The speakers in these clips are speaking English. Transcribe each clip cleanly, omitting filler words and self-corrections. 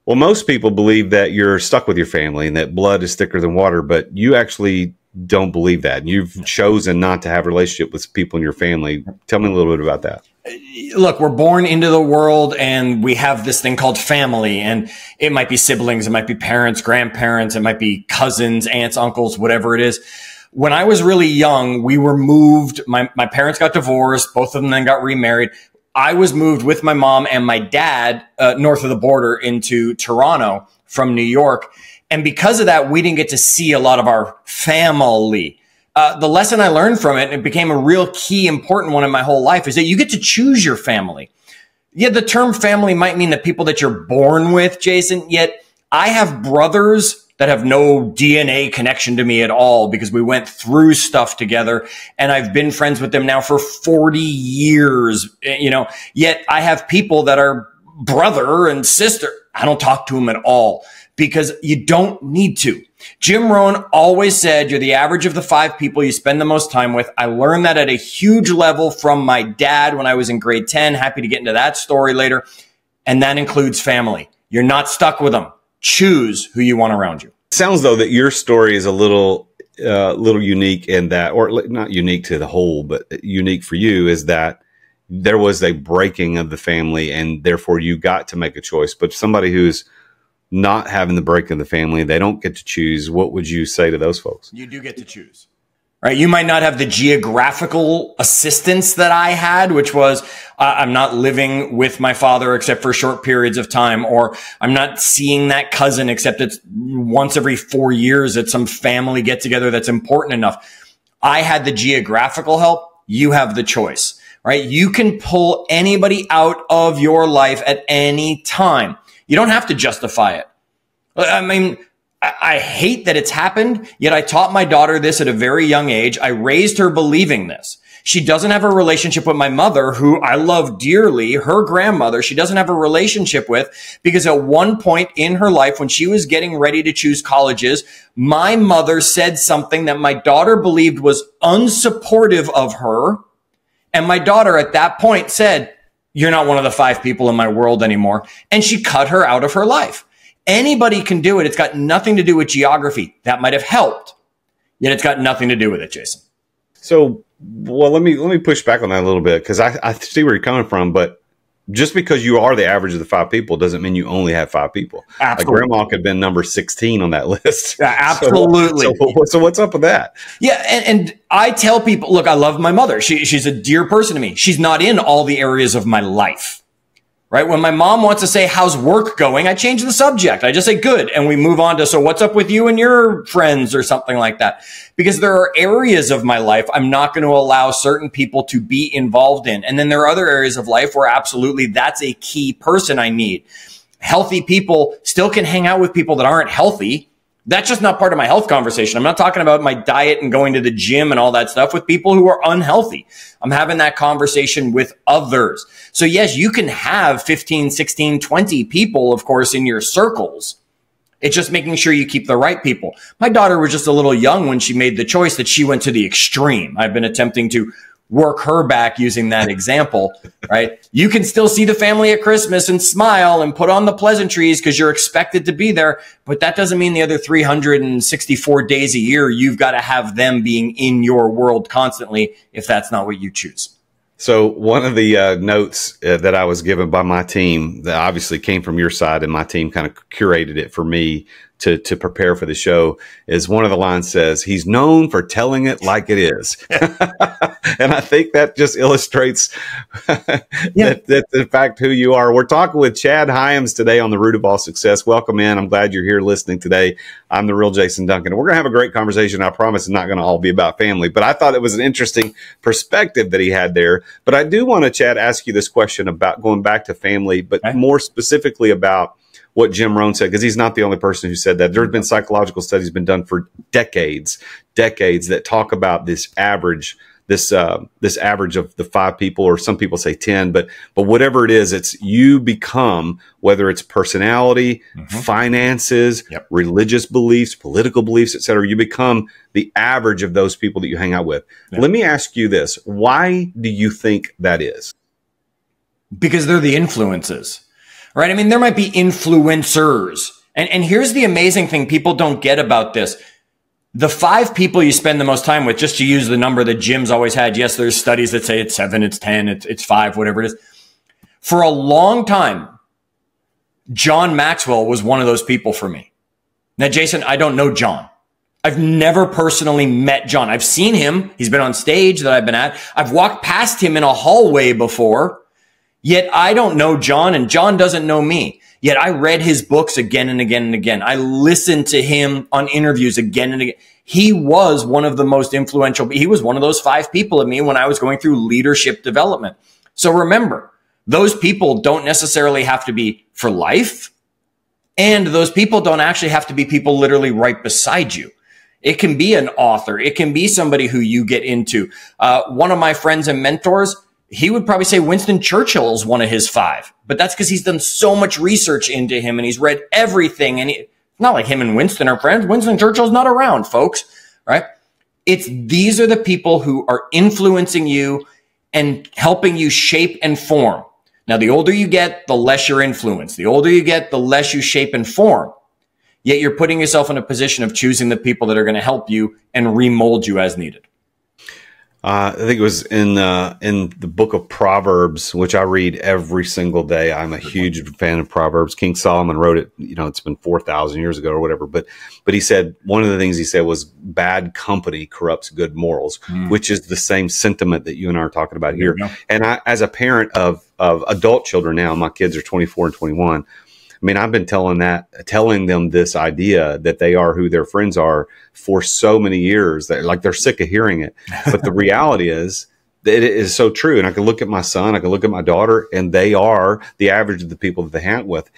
Well, most people believe that you're stuck with your family and that blood is thicker than water, but you actually don't believe that. You've chosen not to have a relationship with people in your family. Tell me a little bit about that. Look, we're born into the world and we have this thing called family, and it might be siblings, it might be parents, grandparents, it might be cousins, aunts, uncles, whatever it is. When I was really young, we were moved. My parents got divorced. Both of them then got remarried. I was moved with my mom and my dad north of the border into Toronto from New York. And because of that, we didn't get to see a lot of our family. The lesson I learned from it, and it became a real key important one in my whole life, is that you get to choose your family. Yeah, the term family might mean the people that you're born with, Jason, yet I have brothers that have no DNA connection to me at all because we went through stuff together, and I've been friends with them now for 40 years, yet I have people that are brother and sister. I don't talk to them at all because you don't need to. Jim Rohn always said, you're the average of the 5 people you spend the most time with. I learned that at a huge level from my dad when I was in grade 10. Happy to get into that story later. And that includes family. You're not stuck with them. Choose who you want around you. It sounds though that your story is a little unique in that, or not unique to the whole, but unique for you, is that there was a breaking of the family and therefore you got to make a choice. But somebody who's not having the break of the family, they don't get to choose. What would you say to those folks? You do get to choose. Right? You might not have the geographical assistance that I had, which was I'm not living with my father except for short periods of time, or I'm not seeing that cousin except it's once every 4 years at some family get together that's important enough. I had the geographical help. You have the choice, right? You can pull anybody out of your life at any time. You don't have to justify it. I mean, I hate that it's happened, yet I taught my daughter this at a very young age. I raised her believing this. She doesn't have a relationship with my mother, who I love dearly, her grandmother. She doesn't have a relationship with because at one point in her life, when she was getting ready to choose colleges, my mother said something that my daughter believed was unsupportive of her. And my daughter at that point said, "You're not one of the 5 people in my world anymore." And she cut her out of her life. Anybody can do it. It's got nothing to do with geography. That might have helped, yet it's got nothing to do with it, Jason. So, well, let me push back on that a little bit, because I see where you're coming from. But just because you are the average of the 5 people doesn't mean you only have 5 people. Absolutely. Like grandma could have been number 16 on that list. Yeah, absolutely. So what's up with that? Yeah, and I tell people, look, I love my mother. She's a dear person to me. She's not in all the areas of my life. Right? When my mom wants to say, how's work going? I change the subject. I just say good. And we move on to, so what's up with you and your friends or something like that? Because there are areas of my life I'm not going to allow certain people to be involved in. And then there are other areas of life where absolutely that's a key person I need. Healthy people still can hang out with people that aren't healthy. That's just not part of my health conversation. I'm not talking about my diet and going to the gym and all that stuff with people who are unhealthy. I'm having that conversation with others. So yes, you can have 15, 16, 20 people, of course, in your circles. It's just making sure you keep the right people. My daughter was just a little young when she made the choice that she went to the extreme. I've been attempting to work her back using that example, right? You can still see the family at Christmas and smile and put on the pleasantries because you're expected to be there. But that doesn't mean the other 364 days a year, you've got to have them being in your world constantly if that's not what you choose. So one of the notes that I was given by my team that obviously came from your side, and my team kind of curated it for me to prepare for the show, is one of the lines says, he's known for telling it like it is. And I think that just illustrates that in fact who you are. We're talking with Chad Hyams today on The Root of All Success. Welcome in. I'm glad you're here listening today. I'm the real Jason Duncan. We're going to have a great conversation. I promise it's not going to all be about family, but I thought it was an interesting perspective that he had there. But I do want to, Chad, ask you this question about going back to family, but more specifically about what Jim Rohn said, because he's not the only person who said that. There's been psychological studies been done for decades that talk about this average, this average of the 5 people, or some people say 10, but whatever it is, it's you become, whether it's personality, finances, religious beliefs, political beliefs, et cetera, you become the average of those people that you hang out with. Let me ask you this. Why do you think that is? Because they're the influences. right? I mean, there might be influencers. And here's the amazing thing people don't get about this. The 5 people you spend the most time with, just to use the number that Jim's always had. Yes, there's studies that say it's 7, it's 10, it's 5, whatever it is. For a long time, John Maxwell was one of those people for me. Now, Jason, I don't know John. I've never personally met John. I've seen him. He's been on stage that I've been at. I've walked past him in a hallway before, yet I don't know John and John doesn't know me. Yet I read his books again and again and again. I listened to him on interviews again and again. He was one of the most influential. He was one of those 5 people of me when I was going through leadership development. So remember, those people don't necessarily have to be for life. And those people don't actually have to be people literally right beside you. It can be an author. It can be somebody who you get into. One of my friends and mentors, he would probably say Winston Churchill is one of his 5, but that's because he's done so much research into him and he's read everything. And it's not like him and Winston are friends. Winston Churchill's not around, folks, right? These are the people who are influencing you and helping you shape and form. Now, the older you get, the less you're influenced. The older you get, the less you shape and form. Yet you're putting yourself in a position of choosing the people that are going to help you and remold you as needed. I think it was in the book of Proverbs, which I read every single day. I'm a huge fan of Proverbs. King Solomon wrote it, it's been 4,000 years ago or whatever. But he said, one of the things he said was bad company corrupts good morals, which is the same sentiment that you and I are talking about here. And I, as a parent of adult children now, my kids are 24 and 21. I mean, I've been telling them this idea that they are who their friends are for so many years that they're sick of hearing it. But the reality is that it is so true. And I can look at my son, I can look at my daughter, and they are the average of the people that they hang with.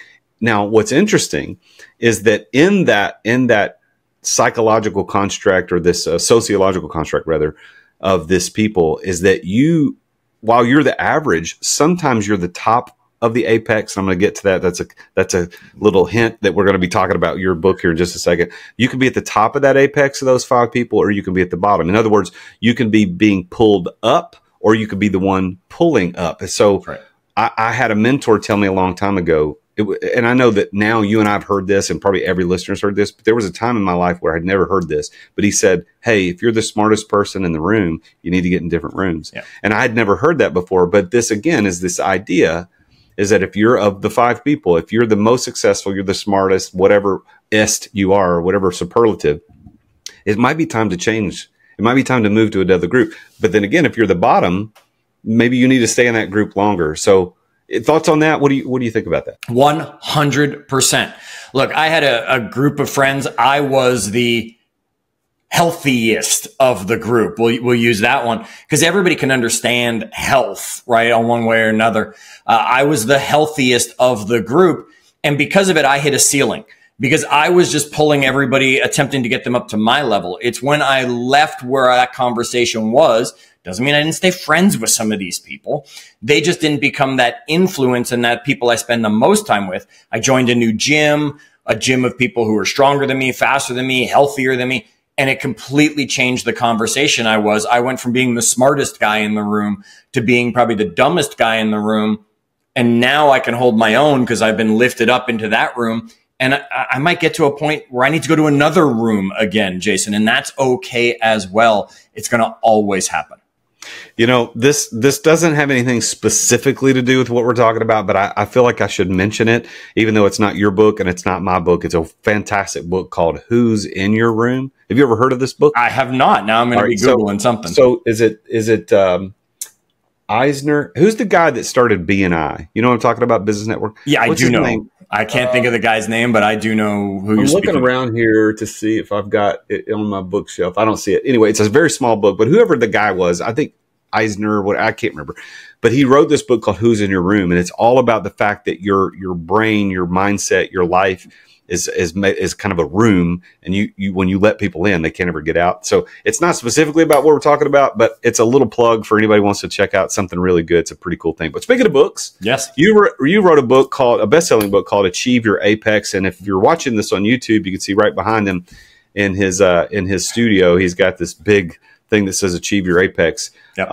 Now, what's interesting is that in that psychological construct, or this sociological construct rather, of this people, is that while you're the average, sometimes you're the top of the apex. I'm going to get to that. That's a little hint that we're going to be talking about your book here in just a second. You can be at the top of that apex of those 5 people, or you can be at the bottom. In other words, you can be being pulled up, or you could be the one pulling up. So right. I had a mentor tell me a long time ago, and I know that now you and I have heard this, and probably every listener's heard this, but there was a time in my life where I'd never heard this. But he said, hey, if you're the smartest person in the room, you need to get in different rooms. Yeah. And I had never heard that before. But this, again, is this idea is that if you're of the 5 people, if you're the most successful, you're the smartest, whatever est you are, or whatever superlative, it might be time to change. It might be time to move to another group. But then again, if you're the bottom, maybe you need to stay in that group longer. So thoughts on that? What do you think about that? 100%. Look, I had a group of friends. I was the healthiest of the group. We'll use that one because everybody can understand health, right? On one way or another. I was the healthiest of the group. And because of it, I hit a ceiling because I was just pulling everybody, attempting to get them up to my level. It's when I left where that conversation was. Doesn't mean I didn't stay friends with some of these people. They just didn't become that influence and that people I spend the most time with. I joined a new gym, a gym of people who are stronger than me, faster than me, healthier than me. And it completely changed the conversation I was. I went from being the smartest guy in the room to being probably the dumbest guy in the room. And now I can hold my own because I've been lifted up into that room. And I might get to a point where I need to go to another room again, Jason. And that's okay as well. It's going to always happen. This doesn't have anything specifically to do with what we're talking about, but I feel like I should mention it, even though it's not your book and it's not my book. It's a fantastic book called Who's in Your Room. Have you ever heard of this book? I have not. Now I'm going to be Googling something. So is it Eisner? Who's the guy that started BNI? You know what I'm talking about? Business Network? Yeah, I do know. Name? I can't think of the guy's name, but I do know who you're speaking. I'm looking around here to see if I've got it on my bookshelf. I don't see it. Anyway, it's a very small book, but whoever the guy was, I think Eisner, I can't remember, but he wrote this book called Who's in Your Room. And it's all about the fact that your brain, your mindset, your life is kind of a room. And you when you let people in, they can't ever get out. So it's not specifically about what we're talking about, but it's a little plug for anybody who wants to check out something really good. It's a pretty cool thing. But speaking of books, yes, you wrote a best-selling book called Achieve Your Apex. And if you're watching this on YouTube, you can see right behind him in his studio, he's got this big thing that says Achieve Your Apex. Yep.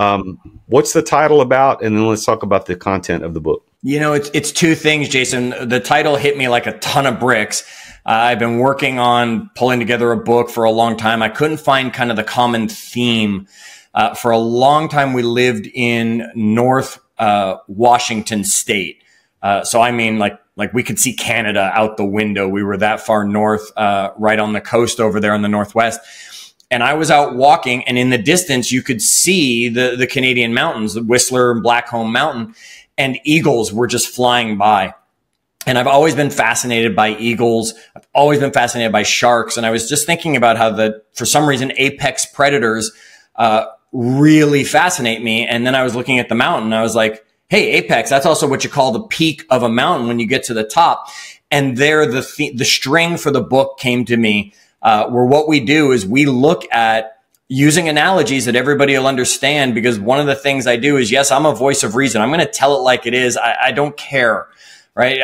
What's the title about? And then let's talk about the content of the book. You know, it's two things, Jason. The title hit me like a ton of bricks. I've been working on pulling together a book for a long time. I couldn't find kind of the common theme. For a long time, we lived in North Washington State. So I mean, like we could see Canada out the window. We were that far north, right on the coast over there in the Northwest. And I was out walking, and in the distance, you could see the Canadian mountains, the Whistler and Blackcomb Mountain, and eagles were just flying by. And I've always been fascinated by eagles. I've always been fascinated by sharks. And I was just thinking about how for some reason, apex predators really fascinate me. And then I was looking at the mountain. I was like, hey, apex, that's also what you call the peak of a mountain when you get to the top. And there, the string for the book came to me. Where what we do is we look at using analogies that everybody will understand, because one of the things I do is, yes, I'm a voice of reason. I'm going to tell it like it is. I don't care, right?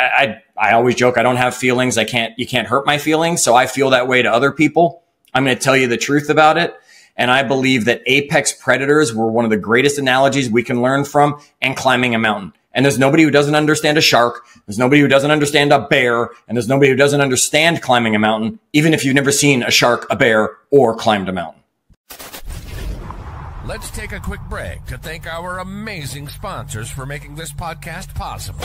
I always joke, I don't have feelings. You can't hurt my feelings. So I feel that way to other people. I'm going to tell you the truth about it. And I believe that apex predators were one of the greatest analogies we can learn from, and climbing a mountain. And there's nobody who doesn't understand a shark. There's nobody who doesn't understand a bear. And there's nobody who doesn't understand climbing a mountain, even if you've never seen a shark, a bear, or climbed a mountain. Let's take a quick break to thank our amazing sponsors for making this podcast possible.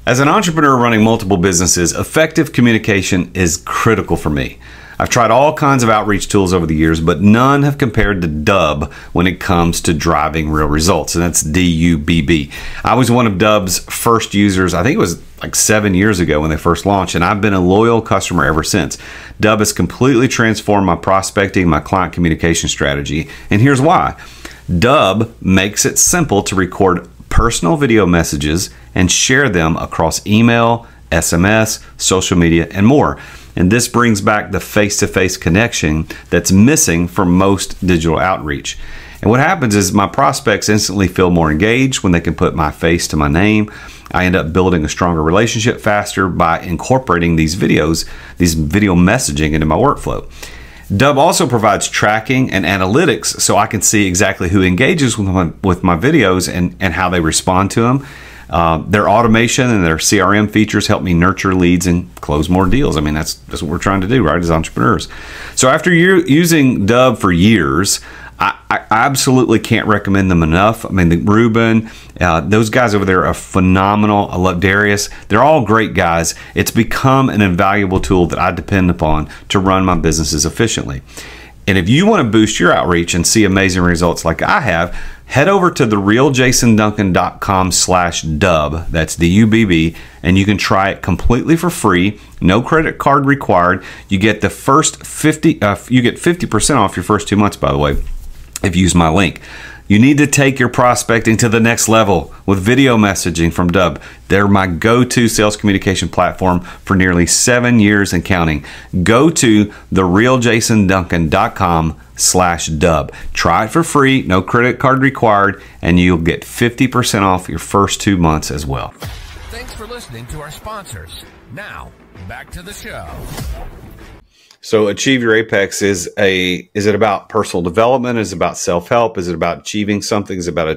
As an entrepreneur running multiple businesses, effective communication is critical for me. I've tried all kinds of outreach tools over the years, but none have compared to Dubb when it comes to driving real results, and that's D-U-B-B. I was one of Dubb's first users. I think it was like 7 years ago when they first launched, and I've been a loyal customer ever since. Dubb has completely transformed my prospecting, my client communication strategy, and here's why. Dubb makes it simple to record personal video messages and share them across email, SMS, social media, and more. And this brings back the face-to-face connection that's missing from most digital outreach. And what happens is my prospects instantly feel more engaged when they can put my face to my name. I end up building a stronger relationship faster by incorporating these video messaging into my workflow. Dubb also provides tracking and analytics so I can see exactly who engages with my videos and how they respond to them. Their automation and their CRM features help me nurture leads and close more deals. I mean, that's what we're trying to do, right, as entrepreneurs. So after using Dubb for years, I absolutely can't recommend them enough. I mean, Ruben, those guys over there are phenomenal. I love Darius. They're all great guys. It's become an invaluable tool that I depend upon to run my businesses efficiently. And if you want to boost your outreach and see amazing results like I have, head over to therealjasonduncan.com/Dubb. That's D-U-B-B, and you can try it completely for free. No credit card required. You get the first 50% off your first 2 months, by the way, if you use my link. You need to take your prospecting to the next level with video messaging from Dubb. They're my go-to sales communication platform for nearly 7 years and counting. Go to therealjasonduncan.com/Dubb. Try it for free, no credit card required, and you'll get 50% off your first 2 months as well. Thanks for listening to our sponsors. Now, back to the show. So Achieve Your Apex is it about personal development? Is it about self-help? Is it about achieving something? Is it about a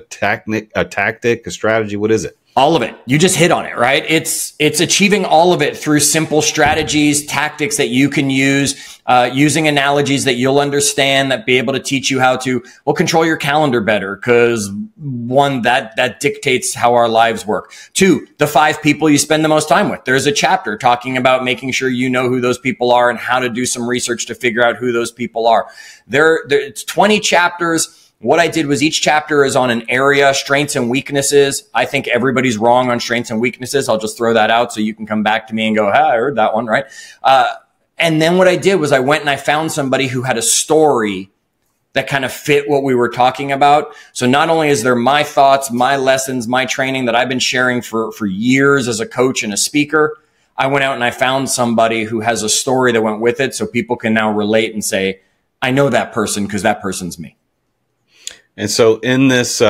tactic, a strategy? What is it? All of it. You just hit on it, right? It's achieving all of it through simple strategies, tactics that you can use, using analogies that you'll understand, that be able to teach you how to, well, control your calendar better. Because one, that dictates how our lives work. Two, the 5 people you spend the most time with. There's a chapter talking about making sure you know who those people are and how to do some research to figure out who those people are. It's 20 chapters. What I did was each chapter is on an area, strengths and weaknesses. I think everybody's wrong on strengths and weaknesses. I'll just throw that out so you can come back to me and go, hey, I heard that one, right? And then what I did was I went and I found somebody who had a story that kind of fit what we were talking about. So not only is there my thoughts, my lessons, my training that I've been sharing for years as a coach and a speaker, I went out and I found somebody who has a story that went with it so people can now relate and say, I know that person because that person's me. And so in this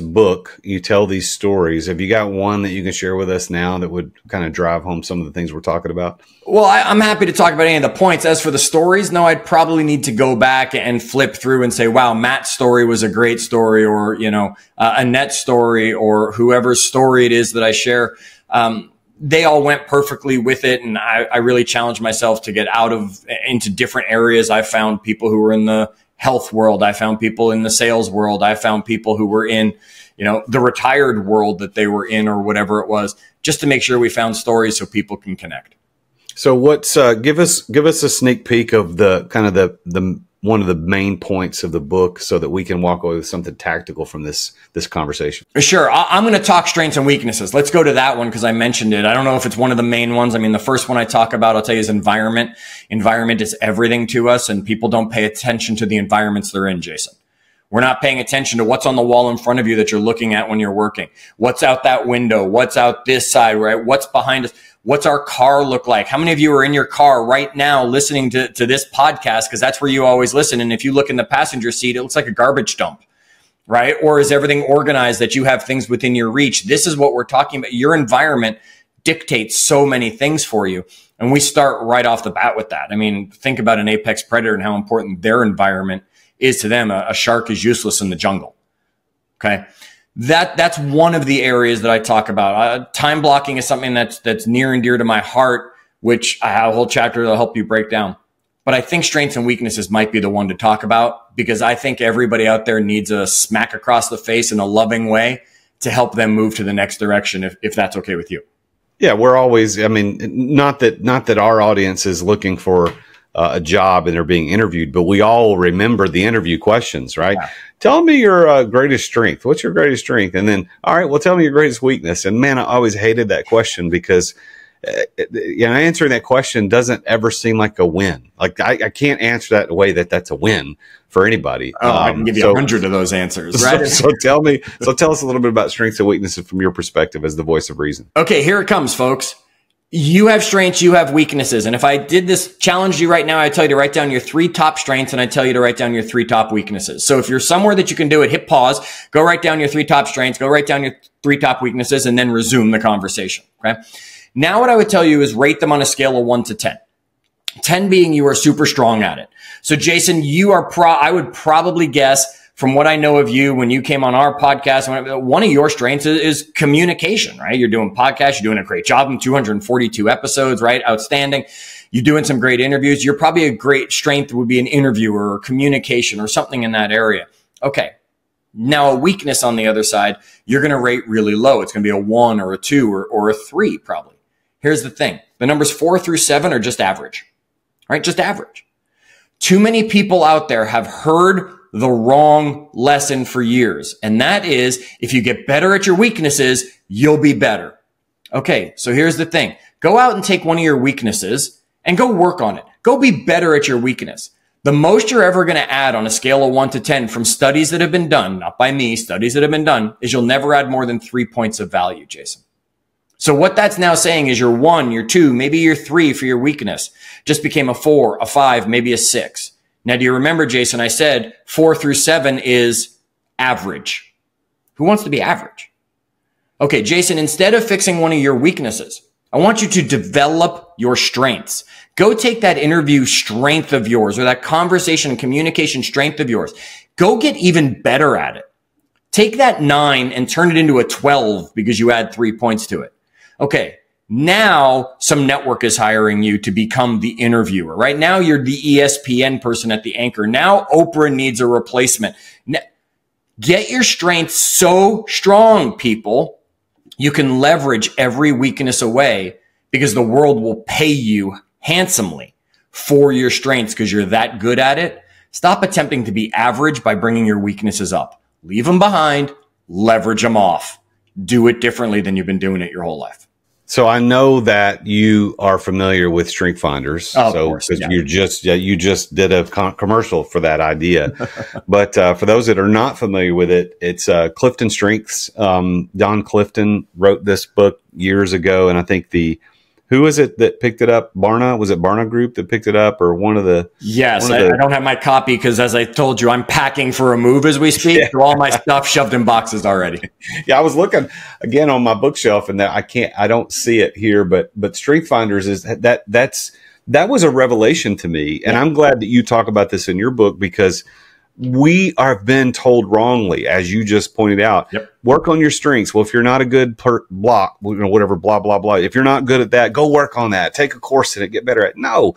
book, you tell these stories. Have you got one that you can share with us now that would kind of drive home some of the things we're talking about? Well, I'm happy to talk about any of the points. As for the stories, no, I'd probably need to go back and flip through and say, wow, Matt's story was a great story, or, Annette's story, or whoever's story it is that I share. They all went perfectly with it. And I really challenged myself to get into different areas. I found people who were in the health world. I found people in the sales world. I found people who were in, the retired world that they were in, or whatever it was, just to make sure we found stories so people can connect. So what's, give us a sneak peek of the kind of the one of the main points of the book so that we can walk away with something tactical from this conversation. Sure. I'm going to talk strengths and weaknesses. Let's go to that one because I mentioned it. I don't know if it's one of the main ones. I mean, the first one I talk about, I'll tell you, is environment. Environment is everything to us, and people don't pay attention to the environments they're in, Jason. We're not paying attention to what's on the wall in front of you that you're looking at when you're working. What's out that window? What's out this side, right? What's behind us? What's our car look like? How many of you are in your car right now listening to this podcast? Because that's where you always listen. And if you look in the passenger seat, it looks like a garbage dump, right? Or is everything organized that you have things within your reach? This is what we're talking about. Your environment dictates so many things for you. And we start right off the bat with that. I mean, think about an apex predator and how important their environment is to them. A shark is useless in the jungle. Okay. That's one of the areas that I talk about. Time blocking is something that's near and dear to my heart, which I have a whole chapter that'll help you break down. But I think strengths and weaknesses might be the one to talk about, because I think everybody out there needs a smack across the face in a loving way to help them move to the next direction, if that's okay with you. Yeah, we're always, I mean, not that our audience is looking for a job and they're being interviewed, but we all remember the interview questions, right? Yeah. Tell me your greatest strength. What's your greatest strength? And then, all right, well, tell me your greatest weakness. And man, I always hated that question because answering that question doesn't ever seem like a win. Like I can't answer that in a way that's a win for anybody. Oh, I can give you 100 of those answers, right? So tell us a little bit about strengths and weaknesses from your perspective as the voice of reason. Okay, here it comes, folks. You have strengths, you have weaknesses. And if I did this, challenge you right now, I tell you to write down your 3 top strengths and I tell you to write down your 3 top weaknesses. So if you're somewhere that you can do it, hit pause, go write down your 3 top strengths, go write down your 3 top weaknesses, and then resume the conversation. Okay. Now what I would tell you is rate them on a scale of 1 to 10. 10 being you are super strong at it. So Jason, you are I would probably guess, from what I know of you, when you came on our podcast, one of your strengths is communication, right? You're doing podcasts. You're doing a great job in 242 episodes, right? Outstanding. You're doing some great interviews. You're probably a great strength would be an interviewer or communication or something in that area. Okay. Now a weakness on the other side, you're going to rate really low. It's going to be a 1 or a 2 or a 3 probably. Here's the thing. The numbers 4 through 7 are just average, right? Just average. Too many people out there have heard the wrong lesson for years. And that is, if you get better at your weaknesses, you'll be better. Okay. So here's the thing. Go out and take one of your weaknesses and go work on it. Go be better at your weakness. The most you're ever going to add on a scale of 1 to 10 from studies that have been done, not by me, studies that have been done, is you'll never add more than 3 points of value, Jason. So what that's now saying is your 1, your 2, maybe your 3 for your weakness just became a 4, a 5, maybe a 6. Now, do you remember, Jason, I said 4 through 7 is average. Who wants to be average? Okay, Jason, instead of fixing one of your weaknesses, I want you to develop your strengths. Go take that interview strength of yours or that conversation and communication strength of yours. Go get even better at it. Take that 9 and turn it into a 12 because you add 3 points to it. Okay. Now some network is hiring you to become the interviewer. Right now you're the ESPN person at the anchor. Now Oprah needs a replacement. Get your strengths so strong, people. You can leverage every weakness away because the world will pay you handsomely for your strengths because you're that good at it. Stop attempting to be average by bringing your weaknesses up. Leave them behind, leverage them off. Do it differently than you've been doing it your whole life. So I know that you are familiar with Strength Finders. Oh, of course, yeah. You just did a commercial for that idea. But for those that are not familiar with it, it's Clifton Strengths. Don Clifton wrote this book years ago, and I think the Who was it that picked it up? Barna? Was it Barna Group that picked it up, or one of the? Yes, I don't have my copy because, as I told you, I'm packing for a move as we speak. Yeah. So all my stuff shoved in boxes already. Yeah, I was looking again on my bookshelf, and I don't see it here. But Strength Finders is that was a revelation to me, and I'm glad that you talk about this in your book, because we have been told wrongly, as you just pointed out. Yep. Work on your strengths. Well, if you're not a good block, whatever, blah, blah, blah. If you're not good at that, go work on that. Take a course in it, get better at it. No,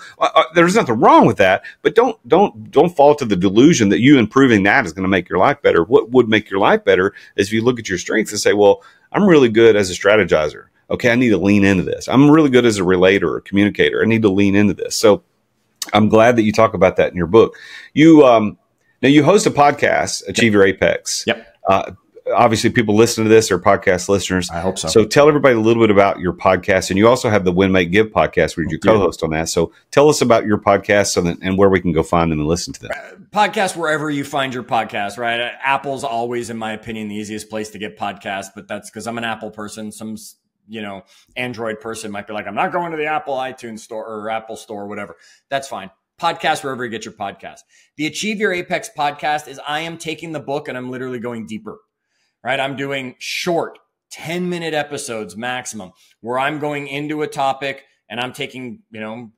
there's nothing wrong with that. But don't fall to the delusion that you improving that is going to make your life better. What would make your life better is if you look at your strengths and say, well, I'm really good as a strategizer. Okay, I need to lean into this. I'm really good as a relator or communicator. I need to lean into this. So I'm glad that you talk about that in your book. Now, you host a podcast, Achieve Your Apex. Yep. Obviously, people listen to this are podcast listeners. I hope so. So tell everybody a little bit about your podcast. And you also have the Win, Make, Give podcast where you co-host on that. So tell us about your podcast and where we can go find them and listen to them. Podcast wherever you find your podcast, right? Apple's always, in my opinion, the easiest place to get podcasts. But that's because I'm an Apple person. Some Android person might be like, I'm not going to the Apple iTunes store or Apple store or whatever. That's fine. Podcast wherever you get your podcast. The Achieve Your Apex podcast is I am taking the book and I'm literally going deeper, right? I'm doing short 10-minute episodes maximum where I'm going into a topic and I'm taking,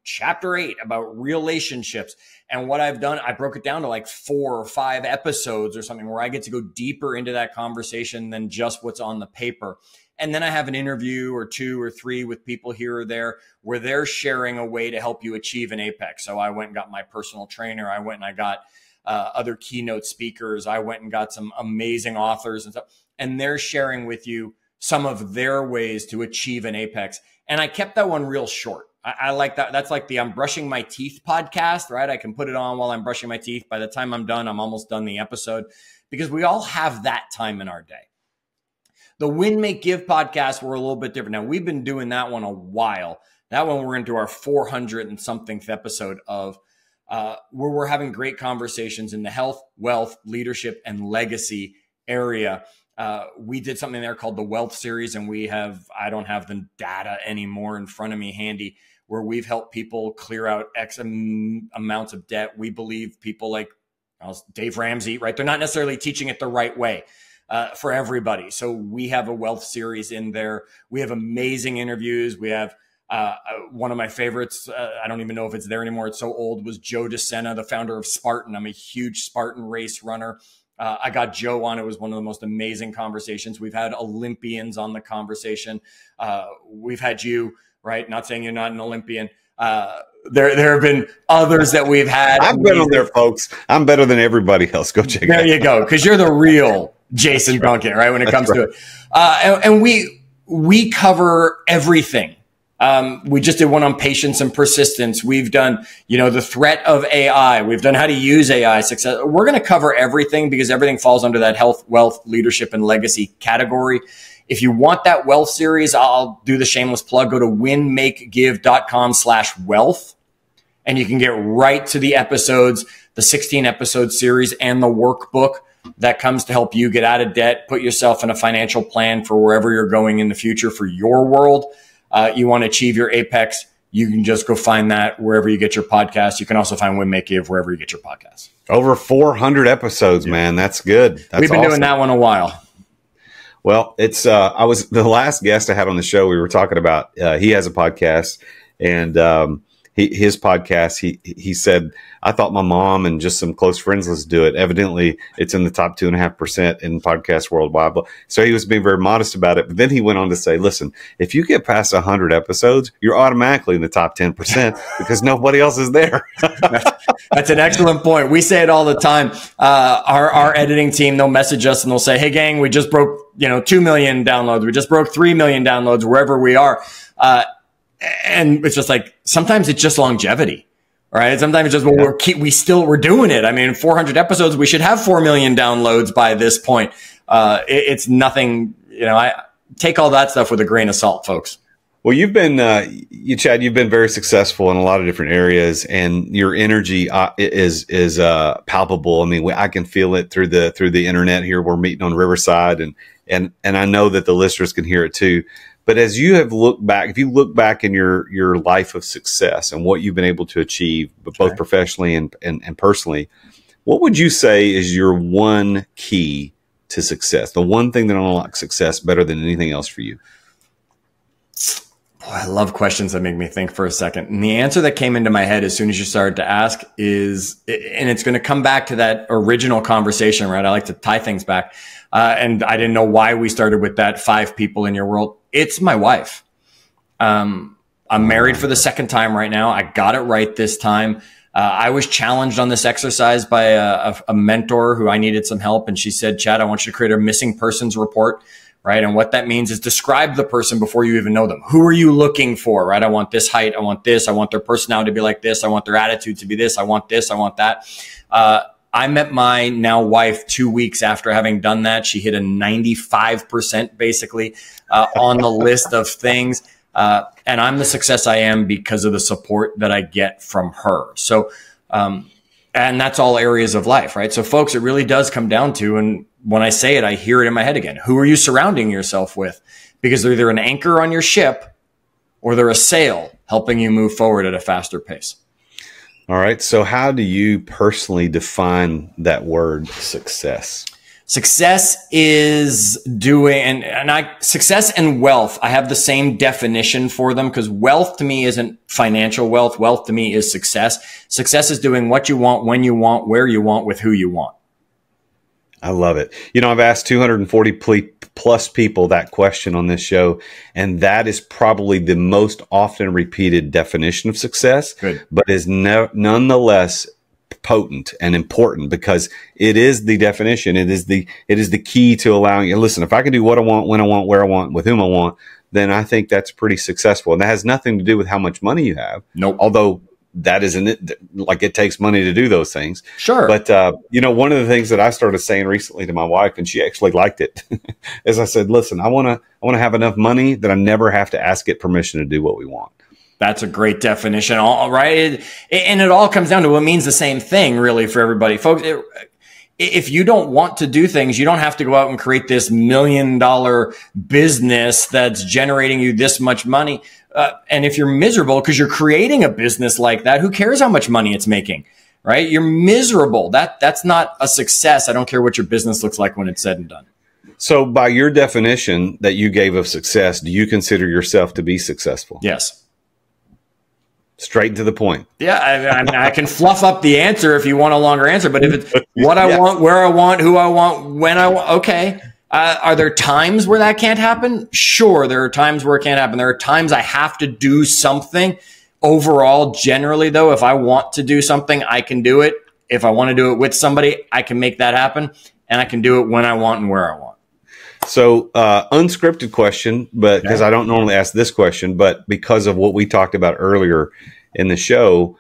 chapter 8 about relationships. And what I've done, I broke it down to like 4 or 5 episodes or something where I get to go deeper into that conversation than just what's on the paper. And then I have an interview or 2 or 3 with people here or there where they're sharing a way to help you achieve an apex. So I went and got my personal trainer. I went and I got other keynote speakers. I went and got some amazing authors and stuff. And they're sharing with you some of their ways to achieve an apex. And I kept that one real short. I like that. That's like the I'm brushing my teeth podcast, right? I can put it on while I'm brushing my teeth. By the time I'm done, I'm almost done the episode, because we all have that time in our day. The Win, Make, Give podcast were a little bit different. Now, we've been doing that one a while. That one we're into our 400 and something episode of where we're having great conversations in the health, wealth, leadership, and legacy area. We did something there called the Wealth Series, and I don't have the data anymore in front of me handy, where we've helped people clear out X amounts of debt. We believe people like Dave Ramsey, right? They're not necessarily teaching it the right way. For everybody. So we have a wealth series in there. We have amazing interviews. We have one of my favorites. I don't even know if it's there anymore. It's so old, was Joe DeSena, the founder of Spartan. I'm a huge Spartan race runner. I got Joe on. It was one of the most amazing conversations. We've had Olympians on the conversation. We've had you, right? Not saying you're not an Olympian. There have been others that we've had. I've been on there, folks. I'm better than everybody else. Go check it out. There you go. Because you're the real Jason Duncan, right? When it comes to it. And we cover everything. We just did one on patience and persistence. We've done, the threat of AI. We've done how to use AI success. We're going to cover everything because everything falls under that health, wealth, leadership, and legacy category. If you want that wealth series, I'll do the shameless plug. Go to winmakegive.com/wealth. And you can get right to the episodes, the 16 episode series and the workbook that comes to help you get out of debt, put yourself in a financial plan for wherever you're going in the future for your world. You want to achieve your apex, you can just go find that wherever you get your podcast. You can also find Win, Make, Give wherever you get your podcast. Over 400 episodes, man. That's good. We've been doing that one a while. Well, it's I was the last guest I had on the show. We were talking about he has a podcast, and his podcast. He said, I thought my mom and just some close friends let's do it. Evidently, it's in the top 2.5% in podcast worldwide. So he was being very modest about it. But then he went on to say, listen, if you get past 100 episodes, you're automatically in the top 10% because nobody else is there. That's an excellent point. We say it all the time. Our editing team, they'll message us and they'll say, hey, gang, we just broke 2 million downloads. We just broke 3 million downloads wherever we are. And it's just like, sometimes it's just longevity, right? Sometimes it's just, we're doing it. I mean, 400 episodes, we should have 4 million downloads by this point. It's nothing, I take all that stuff with a grain of salt, folks. Well, you've been, Chad, you've been very successful in a lot of different areas, and your energy is palpable. I mean, I can feel it through the internet here. We're meeting on Riverside, and I know that the listeners can hear it too. But as you have looked back, if you look back in your life of success and what you've been able to achieve, but both professionally and personally, what would you say is your one key to success? The one thing that unlocks success better than anything else for you? Boy, I love questions that make me think for a second. And the answer that came into my head as soon as you started to ask is, and it's going to come back to that original conversation, right? I like to tie things back. And I didn't know why we started with that 5 people in your world. It's my wife. I'm married for the second time right now. I got it right this time. I was challenged on this exercise by a mentor who I needed some help. And she said, Chad, I want you to create a missing persons report, right? And what that means is describe the person before you even know them. Who are you looking for, right? I want this height. I want this. I want their personality to be like this. I want their attitude to be this. I want this. I want that. I met my now wife 2 weeks after having done that. She hit a 95% basically on the list of things. And I'm the success I am because of the support that I get from her. So, and that's all areas of life, right? So folks, it really does come down to, and when I say it, I hear it in my head again. Who are you surrounding yourself with? Because they're either an anchor on your ship or they're a sail helping you move forward at a faster pace. All right. So how do you personally define that word success? Success is doing, success and wealth, I have the same definition for them, because wealth to me isn't financial wealth. Wealth to me is success. Success is doing what you want, when you want, where you want, with who you want. I love it. You know, I've asked 240 plus people that question on this show, and that is probably the most often repeated definition of success. Good. But is nonetheless potent and important, because it is the definition. It is the key to allowing you. Listen, if I can do what I want, when I want, where I want, with whom I want, then I think that's pretty successful. And that has nothing to do with how much money you have. Nope. Although that isn't it. Like, it takes money to do those things. Sure. But, you know, one of the things that I started saying recently to my wife, and she actually liked it, is I said, listen, I want to have enough money that I never have to ask it permission to do what we want. That's a great definition. All right. And it all comes down to what means the same thing, really, for everybody. Folks, if you don't want to do things, you don't have to go out and create this $1 million business that's generating you this much money. And if you're miserable because you're creating a business like that, who cares how much money it's making, right? You're miserable. That's not a success. I don't care what your business looks like when it's said and done. So by your definition that you gave of success, do you consider yourself to be successful? Yes. Straight to the point. Yeah, I mean, I can fluff up the answer if you want a longer answer, but if it's what I want, where I want, who I want, when I want, okay. Are there times where that can't happen? Sure, there are times where it can't happen. There are times I have to do something. Overall, generally, though, if I want to do something, I can do it. If I want to do it with somebody, I can make that happen, and I can do it when I want and where I want. So, unscripted question, but because I don't normally ask this question, but because of what we talked about earlier in the show,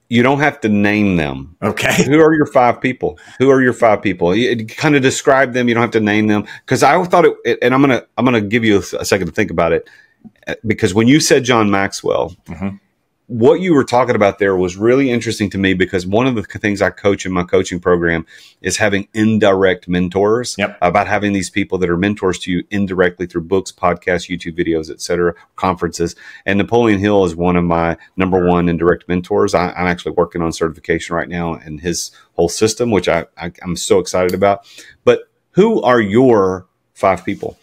you don't have to name them. Okay. Who are your 5 people? Who are your 5 people? You kind of describe them. You don't have to name them, because I thought it, and I'm gonna give you a second to think about it, because when you said John Maxwell, what you were talking about there was really interesting to me, because one of the things I coach in my coaching program is having indirect mentors, about having these people that are mentors to you indirectly through books, podcasts, YouTube videos, etc., conferences. And Napoleon Hill is one of my #1 indirect mentors. I'm actually working on certification right now in his whole system, which I'm so excited about. But who are your 5 people?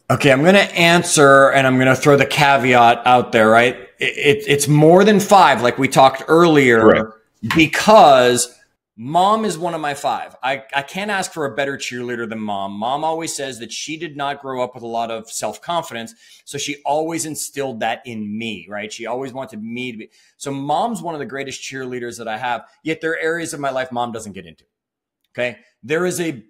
Okay, I'm going to answer, and I'm going to throw the caveat out there, right? It's more than 5, like we talked earlier, correct, because mom is one of my 5. I can't ask for a better cheerleader than mom. Mom always says that she did not grow up with a lot of self-confidence, so she always instilled that in me, right? She always wanted me to be. So mom's one of the greatest cheerleaders that I have, yet there are areas of my life mom doesn't get into, okay? There is a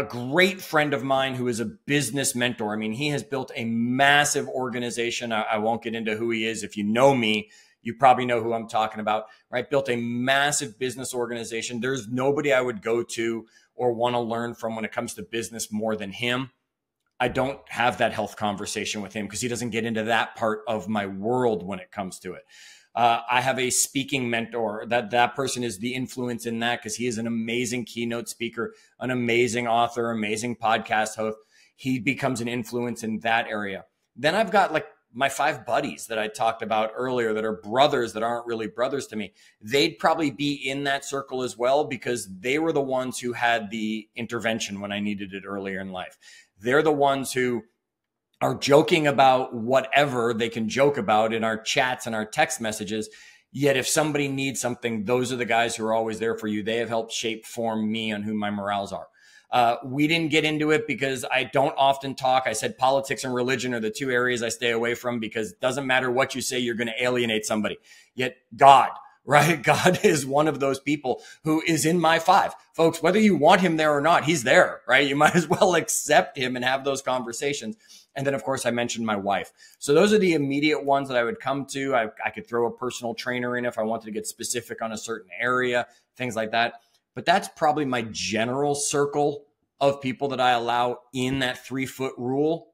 great friend of mine who is a business mentor. I mean, he has built a massive organization. I won't get into who he is. If you know me, you probably know who I'm talking about, right? Built a massive business organization. There's nobody I would go to or want to learn from when it comes to business more than him. I don't have that health conversation with him because he doesn't get into that part of my world when it comes to it. I have a speaking mentor. That person is the influence in that, because he is an amazing keynote speaker, an amazing author, amazing podcast host. He becomes an influence in that area. Then I've got like my 5 buddies that I talked about earlier that are brothers that aren't really brothers to me. They'd probably be in that circle as well because they were the ones who had the intervention when I needed it earlier in life. They're the ones who are joking about whatever they can joke about in our chats and our text messages. Yet if somebody needs something, those are the guys who are always there for you. They have helped shape, form me on who my morals are. We didn't get into it because I don't often talk. I said politics and religion are the 2 areas I stay away from because it doesn't matter what you say, you're going to alienate somebody. Yet God, right? God is one of those people who is in my 5. Folks, whether you want him there or not, he's there, right? You might as well accept him and have those conversations. And then, of course, I mentioned my wife. So those are the immediate ones that I would come to. I could throw a personal trainer in if I wanted to get specific on a certain area, things like that. But that's probably my general circle of people that I allow in that 3-foot rule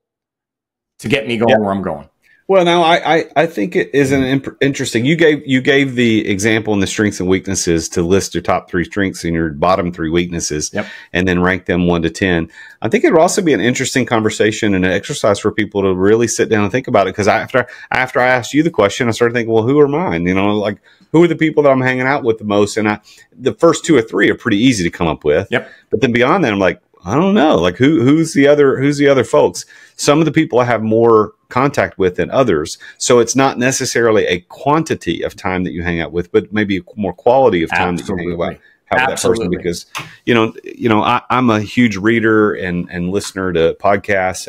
to get me going where I'm going. Well, now I think it is interesting. You gave the example in the strengths and weaknesses to list your top 3 strengths and your bottom 3 weaknesses, and then rank them 1 to 10. I think it would also be an interesting conversation and an exercise for people to really sit down and think about it. Because after I asked you the question, I started thinking, well, who are mine? You know, like who are the people that I'm hanging out with the most? And the first 2 or 3 are pretty easy to come up with. But then beyond that, I'm like, I don't know, like who's the other folks? Some of the people I have more contact with than others. So it's not necessarily a quantity of time that you hang out with, but maybe a more quality of time that you hang out with that person. Because, I'm a huge reader and listener to podcasts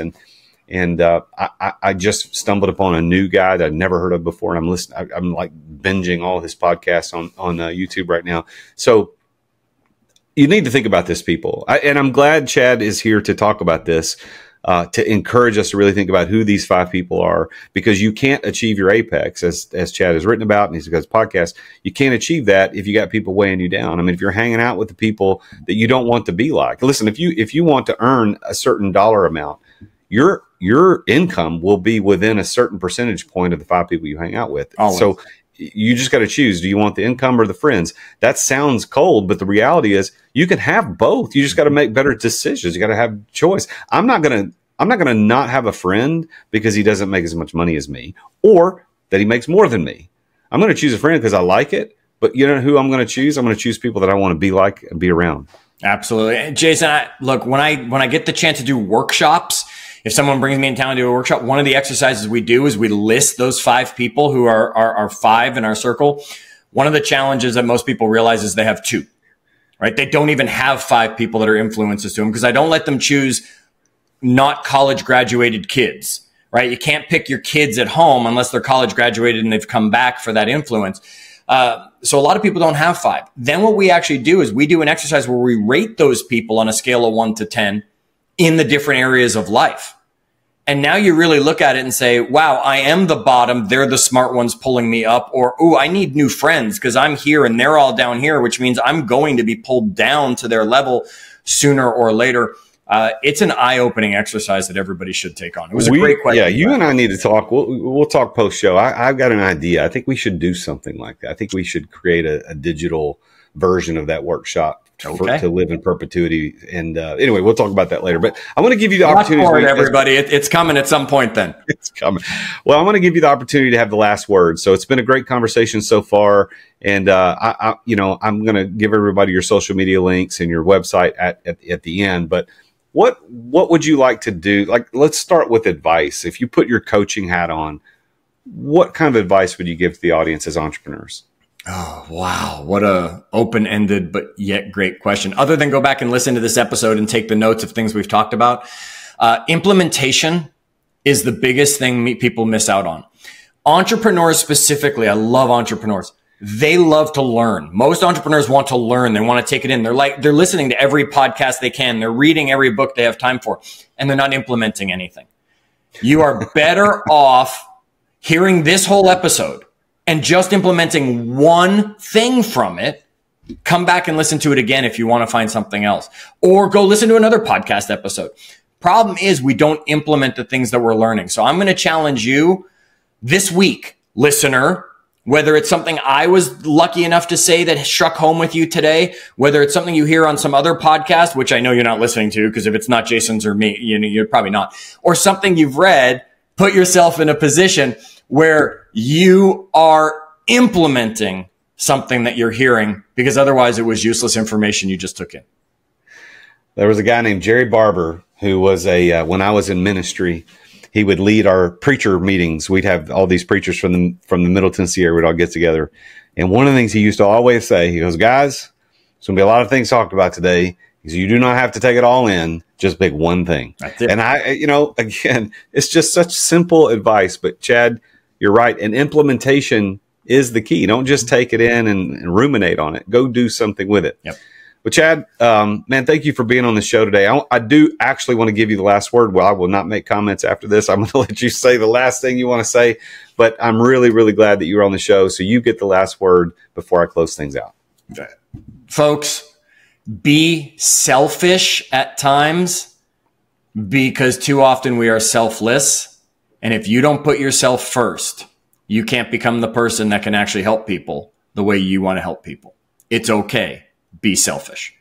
and I just stumbled upon a new guy that I'd never heard of before. And I'm like binging all his podcasts on YouTube right now. So you need to think about this, people. And I'm glad Chad is here to talk about this, to encourage us to really think about who these 5 people are, because you can't achieve your apex, as Chad has written about, and he's got his podcast. You can't achieve that if you got people weighing you down. I mean, if you're hanging out with the people that you don't want to be like, listen, if you want to earn a certain dollar amount, your income will be within a certain percentage point of the 5 people you hang out with. Always. So you just got to choose. Do you want the income or the friends? That sounds cold, but the reality is you can have both. You just got to make better decisions. You got to have choice. I'm not going to not have a friend because he doesn't make as much money as me, or that he makes more than me. I'm going to choose a friend because I like it. But you know who I'm going to choose? I'm going to choose people that I want to be like and be around. Absolutely. And Jason, look, when I get the chance to do workshops, if someone brings me in town to do a workshop, one of the exercises we do is we list those 5 people who are 5 in our circle. One of the challenges that most people realize is they have 2, right? They don't even have 5 people that are influences to them because I don't let them choose not college graduated kids, right? You can't pick your kids at home unless they're college graduated and they've come back for that influence. So a lot of people don't have 5. Then what we actually do is we do an exercise where we rate those people on a scale of 1 to 10 in the different areas of life. And now you really look at it and say, wow, I am the bottom. They're the smart ones pulling me up. Or, ooh, I need new friends because I'm here and they're all down here, which means I'm going to be pulled down to their level sooner or later. It's an eye-opening exercise that everybody should take on. It was a great question. Yeah, you and I need to talk. We'll talk post-show. I've got an idea. I think we should do something like that. I think we should create a digital version of that workshop to live in perpetuity. And anyway, we'll talk about that later. But I want to give you the opportunity. Everybody, it's coming at some point then. It's coming. Well, I want to give you the opportunity to have the last word. So it's been a great conversation so far. And I'm going to give everybody your social media links and your website at the end. But what would you like to do? Like, let's start with advice. If you put your coaching hat on, what kind of advice would you give to the audience as entrepreneurs? Oh, wow. What a open-ended, but yet great question. Other than go back and listen to this episode and take the notes of things we've talked about, implementation is the biggest thing people miss out on. Entrepreneurs specifically, I love entrepreneurs. They love to learn. Most entrepreneurs want to learn. They want to take it in. They're listening to every podcast they can. They're reading every book they have time for, and they're not implementing anything. You are better off hearing this whole episode and just implementing one thing from it. Come back and listen to it again if you want to find something else, or go listen to another podcast episode. Problem is we don't implement the things that we're learning. So I'm going to challenge you this week, listener, Whether it's something I was lucky enough to say that struck home with you today, whether it's something you hear on some other podcast, which I know you're not listening to, because if it's not Jason's or me, you're probably not, or something you've read, put yourself in a position where you are implementing something that you're hearing, because otherwise it was useless information you just took in. There was a guy named Jerry Barber who was when I was in ministry, he would lead our preacher meetings. We'd have all these preachers from the Middle Tennessee area. We'd all get together. And one of the things he used to always say, he goes, guys, there's going to be a lot of things talked about today. He says, you do not have to take it all in. Just pick one thing. That's it. And again, it's just such simple advice. But Chad, you're right. And implementation is the key. Don't just take it in and ruminate on it. Go do something with it. Yep. But Chad, man, thank you for being on the show today. I do actually want to give you the last word. Well, I will not make comments after this. I'm going to let you say the last thing you want to say. But I'm really, really glad that you were on the show. So you get the last word before I close things out. Folks, be selfish at times, because too often we are selfless. And if you don't put yourself first, you can't become the person that can actually help people the way you want to help people. It's okay. Be selfish.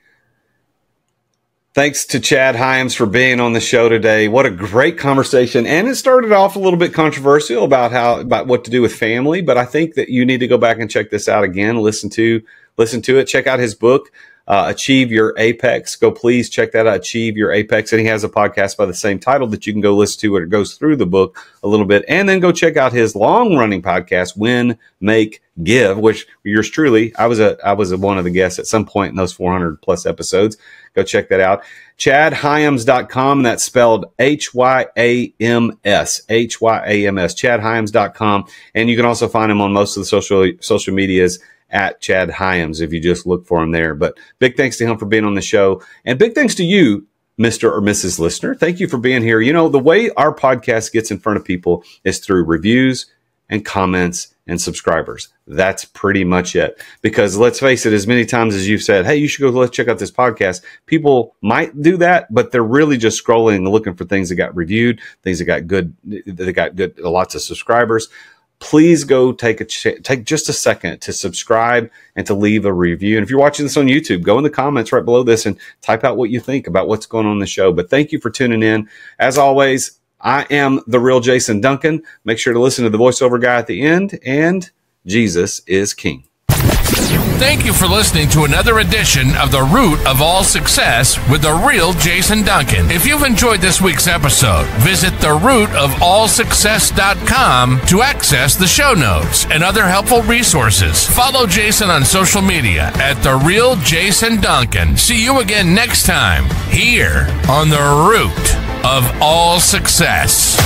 Thanks to Chad Hyams for being on the show today. What a great conversation. And it started off a little bit controversial about what to do with family, but I think that you need to go back and check this out again. Listen to it. Check out his book, Achieve Your Apex. Go please check that out, Achieve Your Apex. And he has a podcast by the same title that you can go listen to, where it goes through the book a little bit. And then go check out his long-running podcast, Win, Make, Give, which yours truly, I was one of the guests at some point in those 400 plus episodes. Go check that out. ChadHyams.com. That's spelled Hyams, Hyams, ChadHyams.com. And you can also find him on most of the social medias at Chad Hyams if you just look for him there. But big thanks to him for being on the show. And big thanks to you, Mr. or Mrs. Listener. Thank you for being here. You know, the way our podcast gets in front of people is through reviews and comments and subscribers. That's pretty much it. Because let's face it, as many times as you've said, hey, you should go, let's check out this podcast. People might do that, but they're really just scrolling and looking for things that got reviewed, things that got good, lots of subscribers. Please go take just a second to subscribe and to leave a review. And if you're watching this on YouTube, go in the comments right below this and type out what you think about what's going on in the show. But thank you for tuning in. As always, I am the Real Jason Duncan. Make sure to listen to the voiceover guy at the end, and Jesus is King. Thank you for listening to another edition of The Root of All Success with the Real Jason Duncan. If you've enjoyed this week's episode, visit therootofallsuccess.com to access the show notes and other helpful resources. Follow Jason on social media at The Real Jason Duncan. See you again next time here on The Root of All Success.